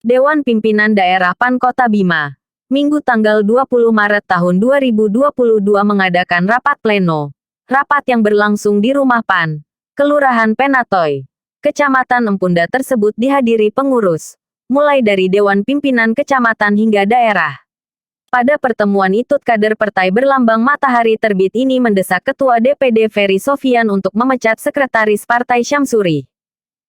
Dewan Pimpinan Daerah PAN Kota Bima, Minggu tanggal 20 Maret tahun 2022 mengadakan rapat pleno. Rapat yang berlangsung di Rumah PAN, Kelurahan Penatoy, Kecamatan Empunda tersebut dihadiri pengurus, mulai dari Dewan Pimpinan Kecamatan hingga daerah. Pada pertemuan itu kader partai berlambang matahari terbit ini mendesak Ketua DPD Ferry Sofyan untuk memecat Sekretaris Partai Syamsuri.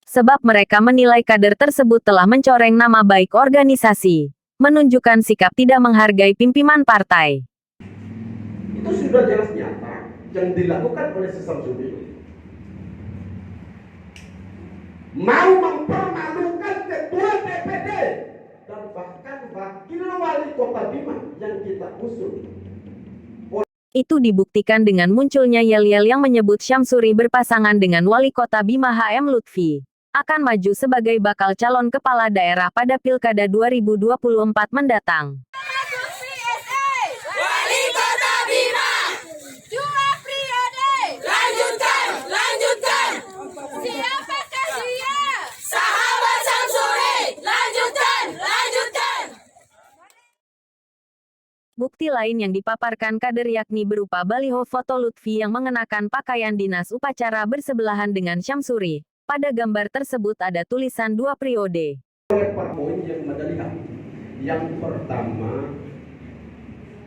Sebab mereka menilai kader tersebut telah mencoreng nama baik organisasi, menunjukkan sikap tidak menghargai pimpinan partai. Itu sudah jelas nyata yang dilakukan oleh Syamsuri. Mau mempermalukan Ketua DPD dan bahkan Wakil Wali Kota Bima yang kita usung. Itu dibuktikan dengan munculnya yel-yel yang menyebut Syamsuri berpasangan dengan Wali Kota Bima HM Lutfi akan maju sebagai bakal calon kepala daerah pada Pilkada 2024 mendatang. Wali Kota Bima, 2 periode. Lanjutkan. Siapakah dia? Sahabat Syamsuri, lanjutkan. Bukti lain yang dipaparkan kader yakni berupa baliho foto Lutfi yang mengenakan pakaian dinas upacara bersebelahan dengan Syamsuri. Pada gambar tersebut ada tulisan 2 periode. Beberapa poin yang Anda lihat. Yang pertama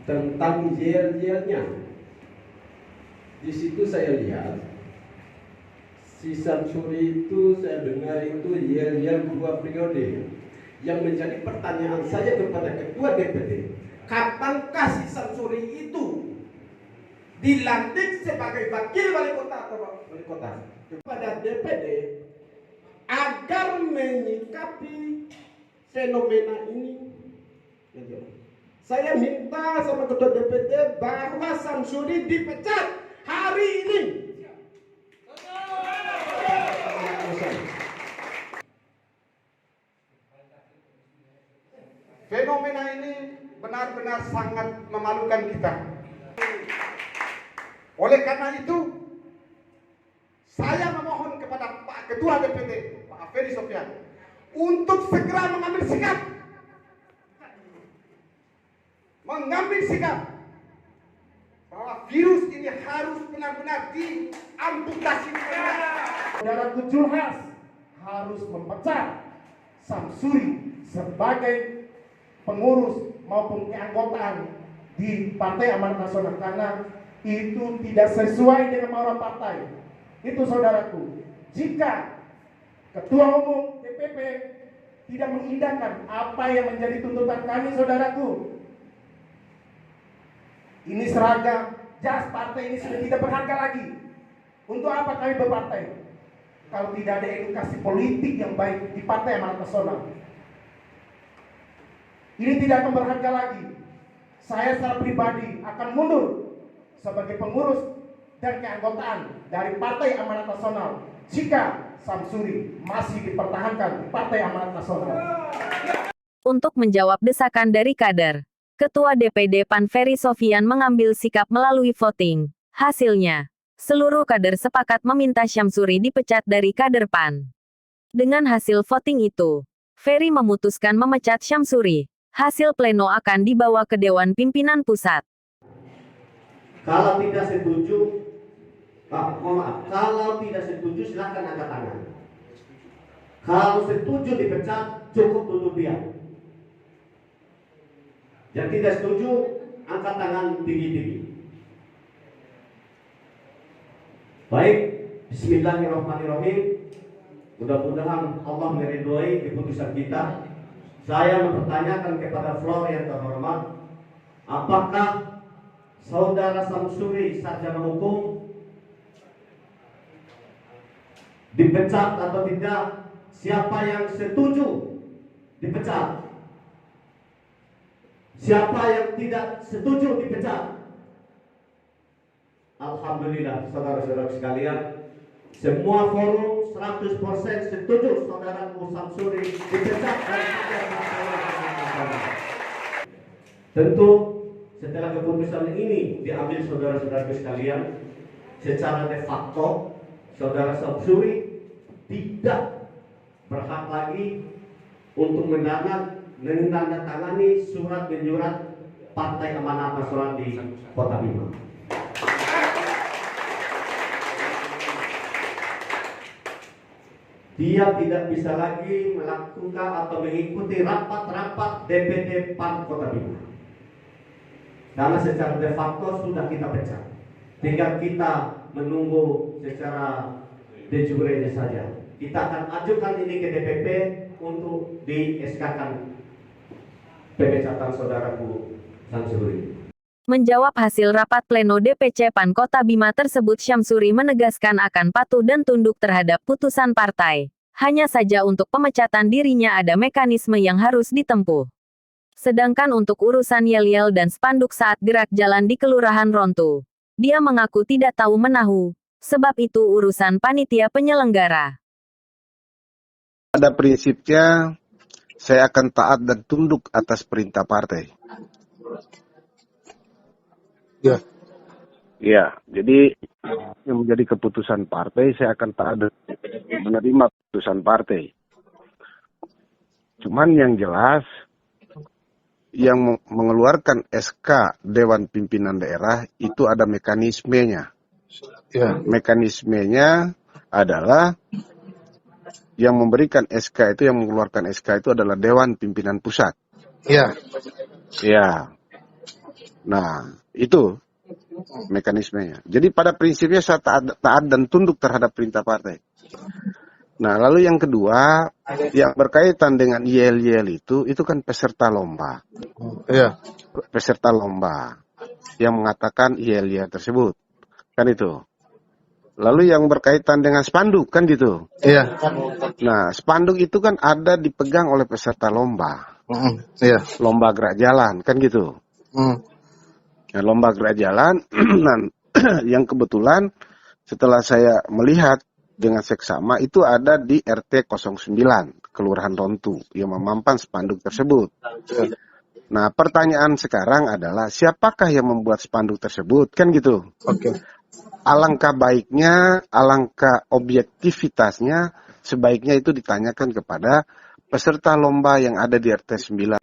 tentang yel-yelnya. Di situ saya lihat si Syamsuri itu saya dengar itu yel-yel 2 periode. Yang menjadi pertanyaan saya kepada Ketua DPD, kapankah si Syamsuri itu dilantik sebagai wakil wali kota atau wali kota kepada DPD agar menyikapi fenomena ini? Saya minta sama Ketua DPD bahwa Syamsuri dipecat hari ini. Fenomena ini benar-benar sangat memalukan kita. Oleh karena itu, saya memohon kepada Pak Ketua DPD, Pak Ferry Sofyan, untuk segera mengambil sikap bahwa virus ini harus benar-benar diamputasi. Saudara Julhas harus memecat Syamsuri sebagai pengurus maupun keanggotaan di Partai Amanat Nasional karena itu tidak sesuai dengan mauran partai. Itu saudaraku, jika Ketua Umum DPP tidak mengindahkan apa yang menjadi tuntutan kami, saudaraku, ini seragam jas partai ini sudah tidak berharga lagi. Untuk apa kami berpartai kalau tidak ada edukasi politik yang baik di Partai Amanat Nasional? Ini tidak akan berharga lagi. Saya secara pribadi akan mundur sebagai pengurus dan keanggotaan dari Partai Amanat Nasional jika Syamsuri masih dipertahankan di Partai Amanat Nasional. Untuk menjawab desakan dari kader, Ketua DPD PAN Ferry Sofyan mengambil sikap melalui voting. Hasilnya, seluruh kader sepakat meminta Syamsuri dipecat dari kader PAN. Dengan hasil voting itu, Ferry memutuskan memecat Syamsuri. Hasil pleno akan dibawa ke Dewan Pimpinan Pusat. Kalau tidak setuju, kalau tidak setuju silakan angkat tangan. Kalau setuju dipecat, cukup duduk diam. Yang tidak setuju, angkat tangan tinggi-tinggi. Baik, bismillahirrahmanirrahim. Mudah-mudahan Allah meridhoi keputusan kita. Saya mempertanyakan kepada Floor yang terhormat, apakah Saudara Syamsuri sarjana hukum dipecat atau tidak? Siapa yang setuju dipecat? Siapa yang tidak setuju dipecat? Alhamdulillah, saudara-saudara sekalian, semua forum 100% setuju saudara Syamsuri dipecat dari tentu setelah keputusan ini diambil saudara-saudara sekalian, secara de facto saudara Syamsuri tidak berhak lagi untuk menandatangani surat menyurat Partai Amanat Nasional di Kota Bima. Dia tidak bisa lagi melakukan atau mengikuti rapat-rapat DPD PAN Kota Bima. Karena secara de facto sudah kita pecah. Tinggal kita menunggu secara de jure saja. Kita akan ajukan ini ke DPP untuk di-SK-kan pemecatan saudaraku Syamsuri. Menjawab hasil rapat pleno DPC PAN Kota Bima tersebut, Syamsuri menegaskan akan patuh dan tunduk terhadap putusan partai. Hanya saja untuk pemecatan dirinya ada mekanisme yang harus ditempuh. Sedangkan untuk urusan yel-yel dan spanduk saat gerak jalan di Kelurahan Rontu, dia mengaku tidak tahu menahu, sebab itu urusan panitia penyelenggara. Pada prinsipnya, saya akan taat dan tunduk atas perintah partai. Ya. Ya, jadi yang menjadi keputusan partai, saya akan taat dan menerima keputusan partai. Cuman yang jelas, yang mengeluarkan SK Dewan Pimpinan Daerah itu ada mekanismenya. Ya. Mekanismenya adalah yang memberikan SK itu, yang mengeluarkan SK itu adalah Dewan Pimpinan Pusat. Ya. Ya. Nah, itu mekanismenya. Jadi pada prinsipnya saya taat dan tunduk terhadap perintah partai. Nah, lalu yang kedua, yang berkaitan dengan yel-yel itu kan peserta lomba. Ya. Peserta lomba yang mengatakan yel-yel tersebut. Kan itu. Lalu yang berkaitan dengan spanduk, kan gitu. Iya. Nah, spanduk itu kan ada dipegang oleh peserta lomba. Iya. Lomba gerak jalan, kan gitu. Nah, lomba gerak jalan, dan yang kebetulan setelah saya melihat dengan seksama itu ada di RT 09, Kelurahan Rontu, yang memampan spanduk tersebut. Nah, pertanyaan sekarang adalah siapakah yang membuat spanduk tersebut, kan gitu. Oke. Alangkah baiknya, alangkah objektivitasnya, sebaiknya itu ditanyakan kepada peserta lomba yang ada di RT 9.